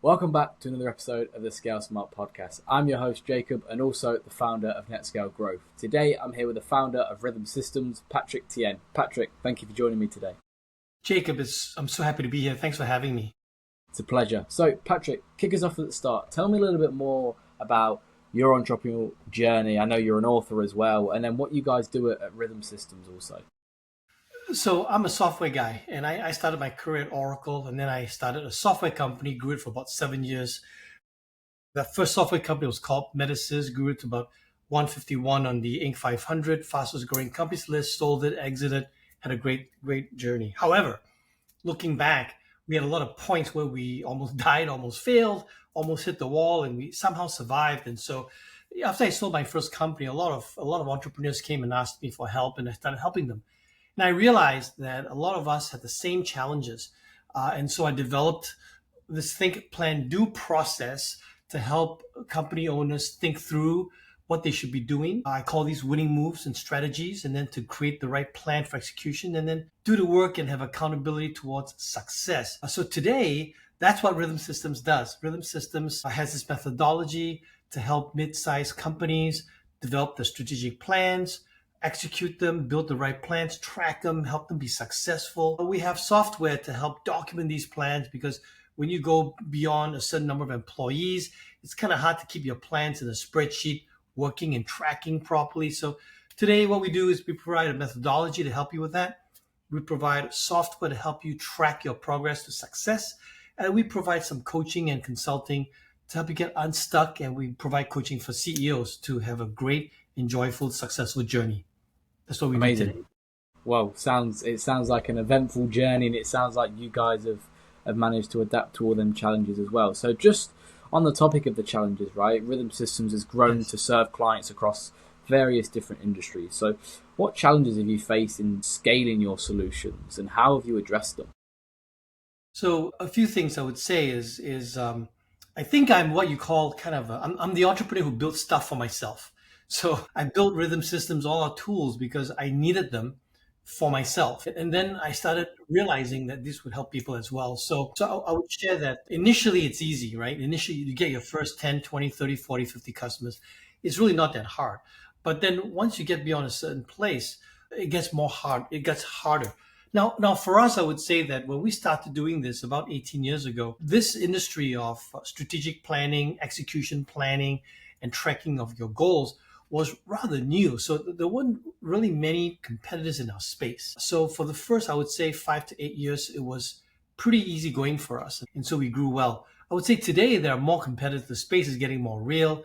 Welcome back to another episode of the Scale Smart podcast. I'm your host, Jacob, and also the founder of NetScale Growth. Today, I'm here with the founder of Rhythm Systems, Patrick Thean. Patrick, thank you for joining me today. Jacob, I'm so happy to be here. Thanks for having me. It's a pleasure. So, Patrick, kick us off at the start. Tell me a little bit more about your entrepreneurial journey. I know you're an author as well, and then what you guys do at Rhythm Systems also. So I'm a software guy, and I started my career at Oracle, and then I started a software company, grew it for about 7 years. The first software company was called Medisys, grew it to about 151 on the Inc. 500, fastest growing companies list, sold it, exited, had a great journey. However, looking back, we had a lot of points where we almost died, almost failed, almost hit the wall, and we somehow survived. And so after I sold my first company, a lot of entrepreneurs came and asked me for help, and I started helping them. And I realized that a lot of us had the same challenges. And so I developed this think, plan, do process to help company owners think through what they should be doing. I call these winning moves and strategies, and then to create the right plan for execution, and then do the work and have accountability towards success. So today, that's what Rhythm Systems does. Rhythm Systems has this methodology to help mid-sized companies develop the strategic plans, execute them, build the right plans, track them, help them be successful. We have software to help document these plans, because when you go beyond a certain number of employees, it's kind of hard to keep your plans in a spreadsheet working and tracking properly. So today what we do is we provide a methodology to help you with that. We provide software to help you track your progress to success. And we provide some coaching and consulting to help you get unstuck. And we provide coaching for CEOs to have a great, enjoyable, successful journey. That's what we do today. Well, it sounds like an eventful journey, and it sounds like you guys have managed to adapt to all them challenges as well. So just on the topic of the challenges, right? Rhythm Systems has grown to serve clients across various different industries. So what challenges have you faced in scaling your solutions, and how have you addressed them? So a few things I would say is I think I'm what you call kind of I'm the entrepreneur who built stuff for myself. So I built Rhythm Systems, all our tools, because I needed them for myself. And then I started realizing that this would help people as well. So I would share that initially it's easy, right? Initially you get your first 10, 20, 30, 40, 50 customers. It's really not that hard. But then once you get beyond a certain place, it gets more hard. It gets harder. Now, for us, I would say that when we started doing this about 18 years ago, this industry of strategic planning, execution planning, and tracking of your goals was rather new. So there weren't really many competitors in our space. So for the first, I would say 5 to 8 years, it was pretty easy going for us. And so we grew well. I would say today there are more competitors. The space is getting more real.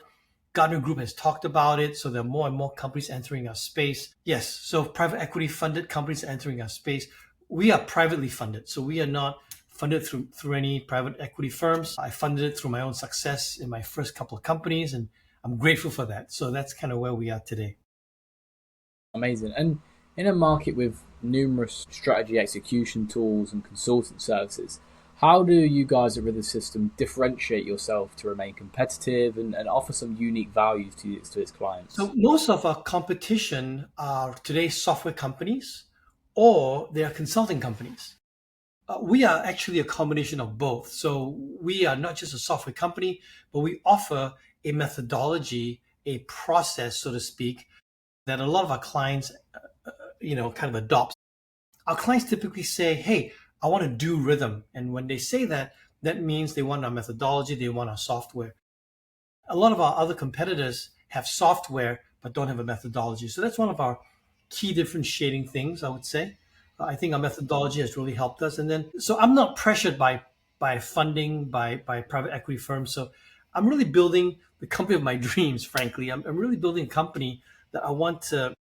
Gartner Group has talked about it. So there are more and more companies entering our space. Yes. So private equity funded companies entering our space. We are privately funded. So we are not funded through any private equity firms. I funded it through my own success in my first couple of companies, and I'm grateful for that. So that's kind of where we are today. Amazing. And in a market with numerous strategy execution tools and consultant services, how do you guys at Rhythm System differentiate yourself to remain competitive and offer some unique value to its clients? So most of our competition are today software companies, or they are consulting companies. We are actually a combination of both. So we are not just a software company, but we offer a methodology, a process, so to speak, that a lot of our clients, kind of adopt. Our clients typically say, "Hey, I want to do rhythm," and when they say that, that means they want our methodology, they want our software. A lot of our other competitors have software but don't have a methodology. So that's one of our key differentiating things, I would say. I think our methodology has really helped us. And then, so I'm not pressured by funding, by private equity firms. So I'm really building the company of my dreams, frankly. I'm really building a company that I want to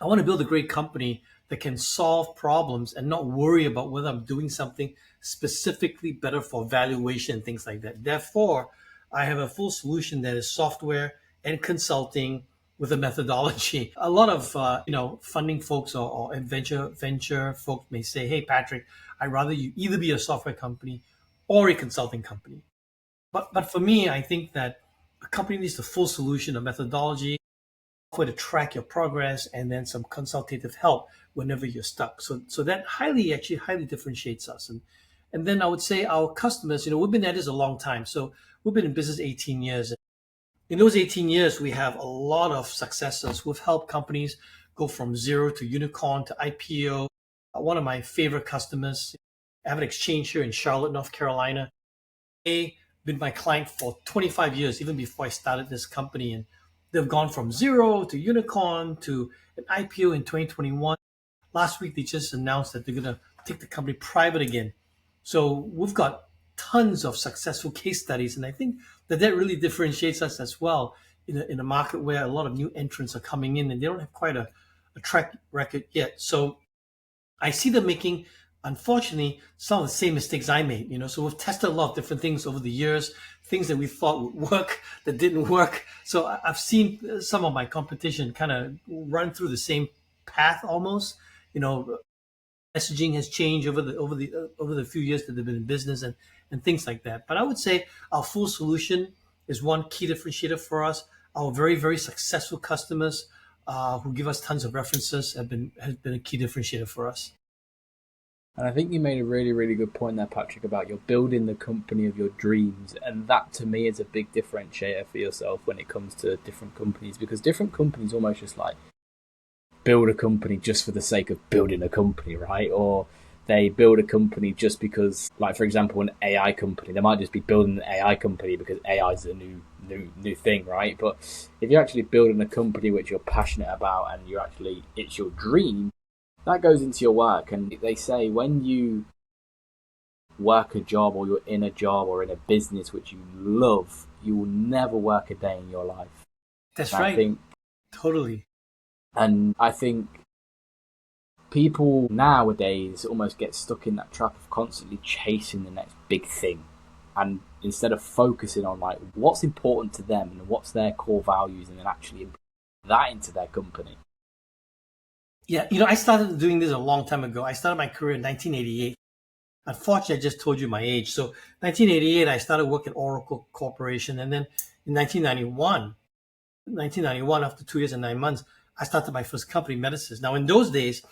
build a great company that can solve problems and not worry about whether I'm doing something specifically better for valuation and things like that. Therefore, I have a full solution that is software and consulting with a methodology. A lot of funding folks or venture folks may say, "Hey, Patrick, I'd rather you either be a software company or a consulting company." But for me, I think that a company needs the full solution of methodology, software to track your progress, and then some consultative help whenever you're stuck. So that highly differentiates us. And then I would say our customers, we've been at this a long time. So we've been in business 18 years. In those 18 years, we have a lot of successes. We've helped companies go from zero to unicorn to IPO. One of my favorite customers, I have an exchange here in Charlotte, North Carolina. They been my client for 25 years, even before I started this company. And they've gone from zero to unicorn to an IPO in 2021. Last week, they just announced that they're going to take the company private again. So we've got tons of successful case studies. And I think that really differentiates us as well in a market where a lot of new entrants are coming in and they don't have quite a track record yet. So I see them making, unfortunately, some of the same mistakes I made. So we've tested a lot of different things over the years, things that we thought would work that didn't work. So I've seen some of my competition kind of run through the same path almost. Messaging has changed over the few years that they've been in business and things like that. But I would say our full solution is one key differentiator for us. Our very, very successful customers who give us tons of references has been a key differentiator for us. And I think you made a really, really good point there, Patrick, about you're building the company of your dreams. And that to me is a big differentiator for yourself when it comes to different companies, because different companies almost just like build a company just for the sake of building a company, right? Or they build a company just because, like, for example, an AI company, they might just be building an AI company because AI is a new thing, right? But if you're actually building a company which you're passionate about and it's your dream, that goes into your work. And they say when you work a job or you're in a job or in a business which you love, you will never work a day in your life. That's And right. Totally. And I think people nowadays almost get stuck in that trap of constantly chasing the next big thing. And instead of focusing on like what's important to them and what's their core values and then actually implement that into their company. Yeah, I started doing this a long time ago. I started my career in 1988. Unfortunately, I just told you my age. So 1988, I started working at Oracle Corporation. And then in 1991, after 2 years and 9 months, I started my first company, Medicines. Now, in those days,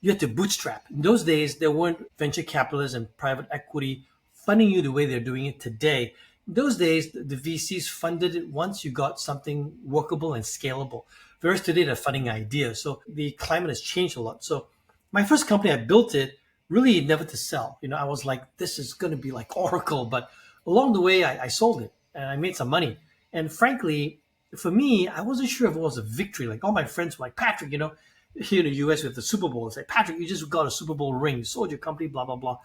you had to bootstrap. In those days, there weren't venture capitalists and private equity funding you the way they're doing it today. In those days, the VCs funded it once you got something workable and scalable. Whereas today, they're funding ideas. So the climate has changed a lot. So my first company, I built it really never to sell. I was like, this is going to be like Oracle. But along the way, I sold it and I made some money. And frankly, for me, I wasn't sure if it was a victory. Like all my friends were like, Patrick, here in the US with the Super Bowl, it's like, Patrick, you just got a Super Bowl ring, you sold your company, blah, blah, blah.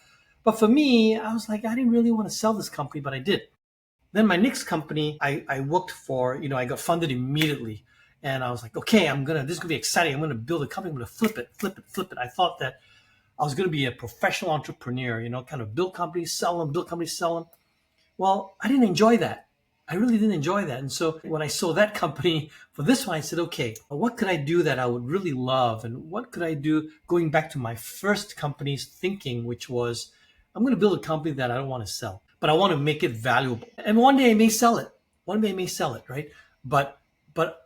But for me, I was like, I didn't really want to sell this company, but I did. Then my next company I worked for, I got funded immediately. And I was like, okay, this is going to be exciting. I'm going to build a company. I'm going to flip it, flip it, flip it. I thought that I was going to be a professional entrepreneur, kind of build companies, sell them, build companies, sell them. Well, I didn't enjoy that. I really didn't enjoy that. And so when I saw that company for this one, I said, okay, what could I do that I would really love? And what could I do going back to my first company's thinking, which was, I'm going to build a company that I don't want to sell, but I want to make it valuable. And one day I may sell it. One day I may sell it, right? But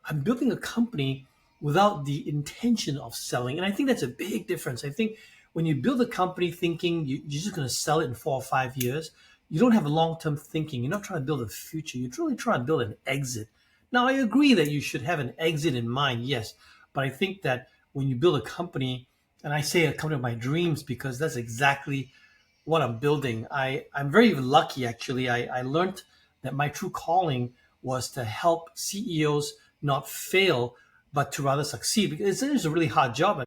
I'm building a company without the intention of selling. And I think that's a big difference. I think when you build a company thinking you're just going to sell it in 4 or 5 years, you don't have a long-term thinking. You're not trying to build a future. You're really trying to build an exit. Now, I agree that you should have an exit in mind, yes. But I think that when you build a company, and I say a company of my dreams because that's exactly what I'm building. I'm very lucky, actually. I learned that my true calling was to help CEOs not fail, but to rather succeed. Because it's a really hard job.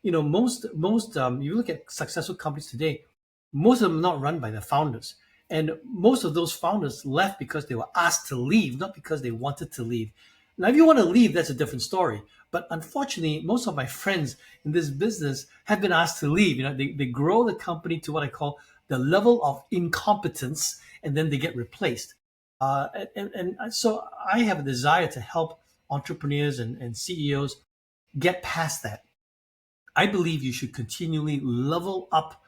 Most you look at successful companies today, most of them are not run by the founders. And most of those founders left because they were asked to leave, not because they wanted to leave. Now, if you want to leave, that's a different story. But unfortunately, most of my friends in this business have been asked to leave. They grow the company to what I call the level of incompetence, and then they get replaced. And so I have a desire to help entrepreneurs and CEOs get past that. I believe you should continually level up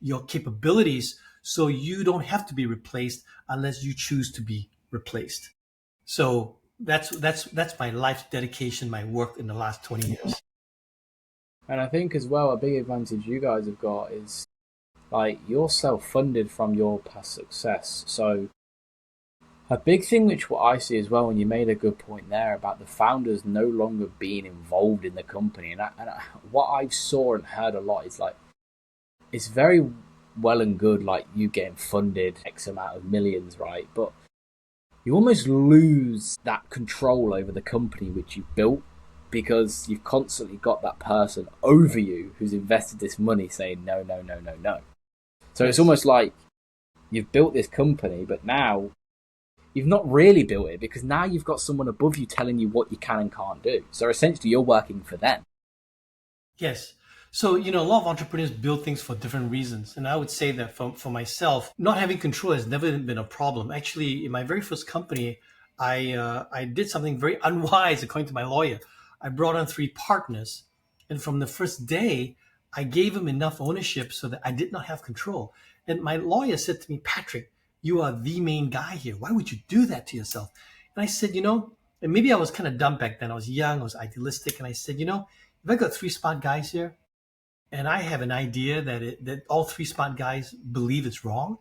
your capabilities so you don't have to be replaced unless you choose to be replaced. So that's my life dedication, my work in the last 20 years. And I think as well, a big advantage you guys have got is Like you're self-funded from your past success. So a big thing which what I see as well, and you made a good point there about the founders no longer being involved in the company, what I've saw and heard a lot is like it's very well and good like you getting funded X amount of millions, right? But you almost lose that control over the company which you've built because you've constantly got that person over you who's invested this money saying no, no, no, no, no. So it's Yes. almost like you've built this company, but now you've not really built it because now you've got someone above you telling you what you can and can't do. So essentially, you're working for them. Yes. So, a lot of entrepreneurs build things for different reasons. And I would say that for myself, not having control has never been a problem. Actually, in my very first company, I did something very unwise, according to my lawyer. I brought on three partners. And from the first day, I gave them enough ownership so that I did not have control. And my lawyer said to me, Patrick, you are the main guy here. Why would you do that to yourself? And I said, and maybe I was kind of dumb back then. I was young, I was idealistic. And I said, if I got three smart guys here and I have an idea that all three smart guys believe it's wrong,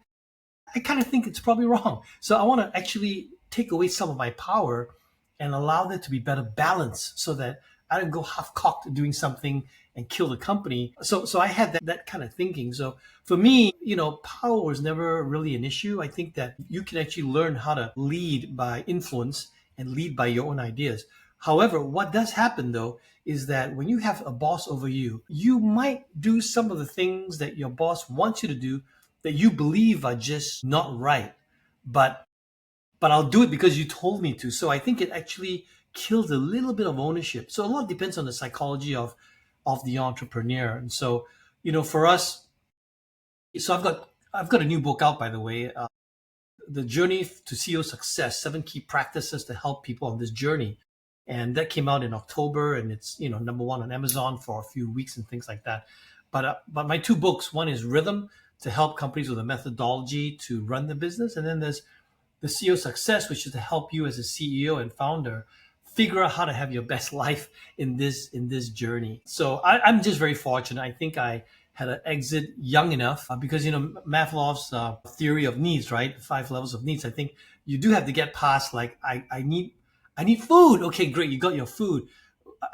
I kind of think it's probably wrong. So I want to actually take away some of my power and allow there to be better balance so that I don't go half cocked doing something and kill the company. So I had that kind of thinking. So for me, power was never really an issue. I think that you can actually learn how to lead by influence and lead by your own ideas. However, what does happen though is that when you have a boss over you, you might do some of the things that your boss wants you to do that you believe are just not right. But I'll do it because you told me to. So I think it actually kills a little bit of ownership. So a lot depends on the psychology of the entrepreneur. And so, for us, so I've got a new book out, by the way, The Journey to CEO Success: 7 Key Practices to Help People on This Journey. And that came out in October, and it's number one on Amazon for a few weeks and things like that. But my two books, one is Rhythm, to help companies with a methodology to run the business, and then there's the CEO Success, which is to help you as a CEO and founder figure out how to have your best life in this journey. So I'm just very fortunate. I think I had an exit young enough because Maslow's theory of needs, right? 5 levels of needs. I think you do have to get past like I need food. Okay, great, you got your food.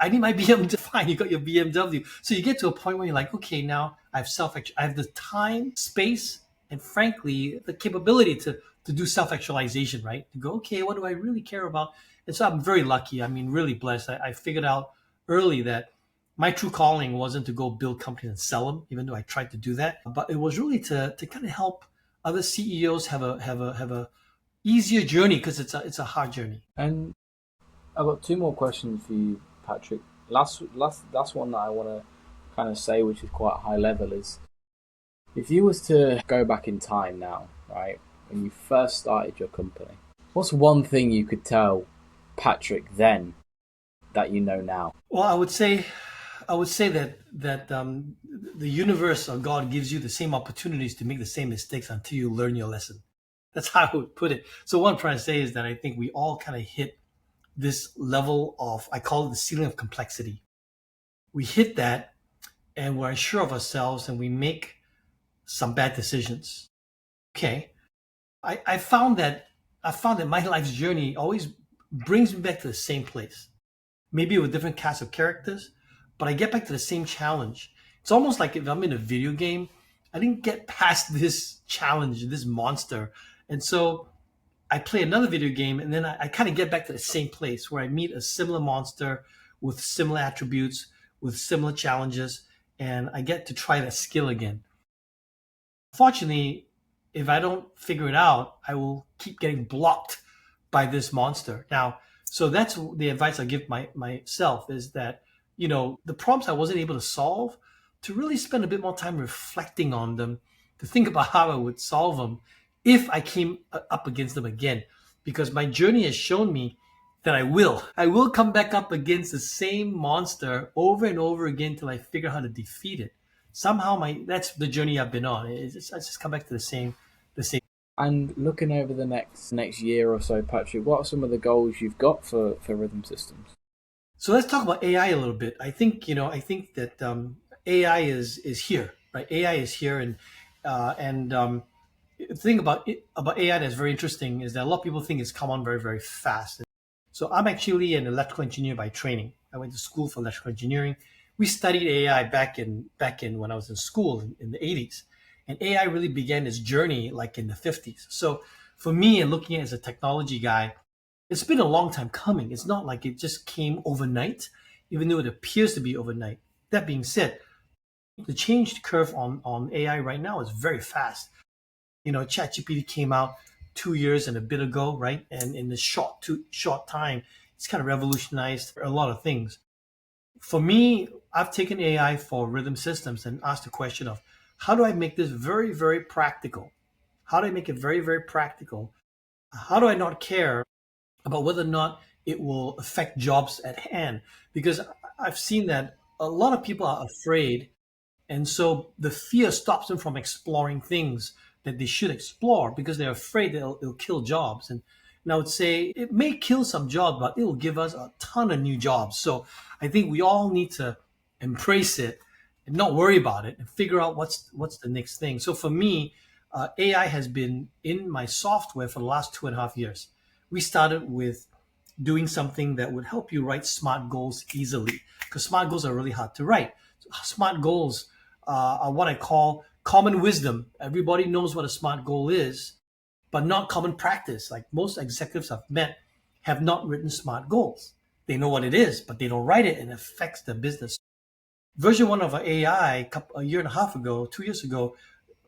I need my BMW. Fine, you got your BMW. So you get to a point where you're like, okay, now I have the time, space, and frankly, the capability to do self-actualization, right? To go, okay, what do I really care about? And so I'm very lucky. I mean, really blessed. I figured out early that my true calling wasn't to go build companies and sell them, even though I tried to do that. But it was really to kind of help other CEOs have a easier journey because it's a hard journey. And I've got two more questions for you, Patrick. Last one that I want to kind of say, which is quite high level, is if you was to go back in time now, right, when you first started your company, what's one thing you could tell Patrick then that you know now? Well, I would say that the universe or God gives you the same opportunities to make the same mistakes until you learn your lesson. That's how I would put it. So what I'm trying to say is that I think we all kind of hit this level of, I call it the ceiling of complexity. We hit that and we're unsure of ourselves and we make some bad decisions. Okay. I found that my life's journey always brings me back to the same place, maybe with different cast of characters, but I get back to the same challenge. It's almost like if I'm in a video game, I didn't get past this challenge, this monster. And so I play another video game and then I kind of get back to the same place where I meet a similar monster with similar attributes, with similar challenges, and I get to try that skill again. Fortunately, if I don't figure it out, I will keep getting blocked by this monster. Now, so that's the advice I give myself is that, the problems I wasn't able to solve, to really spend a bit more time reflecting on them, to think about how I would solve them if I came up against them again. Because my journey has shown me that I will. I will come back up against the same monster over and over again till I figure out how to defeat it. Somehow that's the journey I've been on. I just come back to the same. And looking over the next year or so, Patrick, what are some of the goals you've got for Rhythm Systems? So let's talk about AI a little bit. I think that AI is here, right? AI is here, And the thing about AI that's very interesting is that a lot of people think it's come on very, very fast. So I'm actually an electrical engineer by training. I went to school for electrical engineering. We studied AI back in when I was in school in the 80s. And AI really began its journey like in the 50s. So for me, and looking at it as a technology guy, it's been a long time coming. It's not like it just came overnight, even though it appears to be overnight. That being said, the change curve on AI right now is very fast. ChatGPT came out 2 years and a bit ago, right? And in this short time, it's kind of revolutionized a lot of things. For me, I've taken AI for rhythm systems and asked the question of how do I make this very, very practical? How do I make it very, very practical? How do I not care about whether or not it will affect jobs at hand? Because I've seen that a lot of people are afraid, and so the fear stops them from exploring things that they should explore because they're afraid that it'll kill jobs. And I would say it may kill some jobs, but it will give us a ton of new jobs. So I think we all need to embrace it and not worry about it and figure out what's the next thing. So for me, AI has been in my software for the last 2.5 years. We started with doing something that would help you write smart goals easily because smart goals are really hard to write. Smart goals are what I call common wisdom. Everybody knows what a smart goal is, but not common practice. Like most executives I've met have not written smart goals. They know what it is, but they don't write it, and it affects their business. Version one of our AI a year and a half ago, 2 years ago,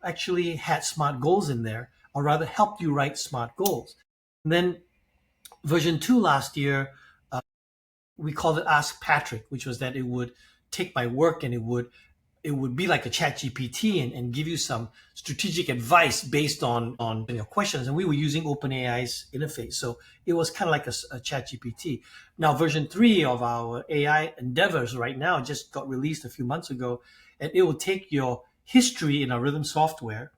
actually had smart goals in there, or rather helped you write smart goals. And then version two last year, we called it Ask Patrick, which was that it would take my work and it would be like a chat GPT and give you some strategic advice based on your questions. And we were using OpenAI's interface. So it was kind of like a chat GPT. Now, version 3 of our AI endeavors right now just got released a few months ago. And it will take your history in our rhythm software,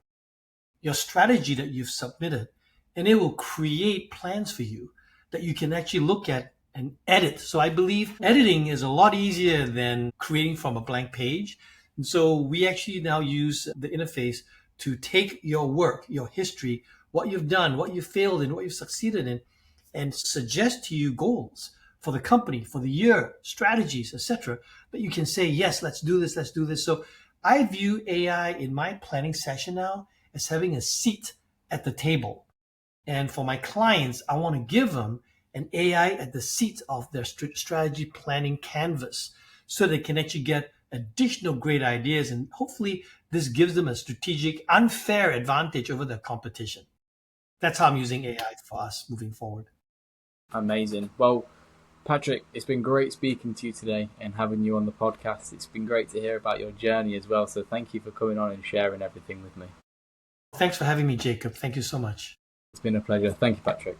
your strategy that you've submitted, and it will create plans for you that you can actually look at and edit. So I believe editing is a lot easier than creating from a blank page. And so we actually now use the interface to take your work, your history, what you've done, what you failed in, what you've succeeded in, and suggest to you goals for the company, for the year, strategies, etc. That you can say, yes, let's do this, let's do this. So I view AI in my planning session now as having a seat at the table. And for my clients, I want to give them an AI at the seat of their strategy planning canvas so they can actually get additional great ideas. And hopefully this gives them a strategic, unfair advantage over their competition. That's how I'm using AI for us moving forward. Amazing. Well, Patrick, it's been great speaking to you today and having you on the podcast. It's been great to hear about your journey as well. So thank you for coming on and sharing everything with me. Thanks for having me, Jacob. Thank you so much. It's been a pleasure. Thank you, Patrick.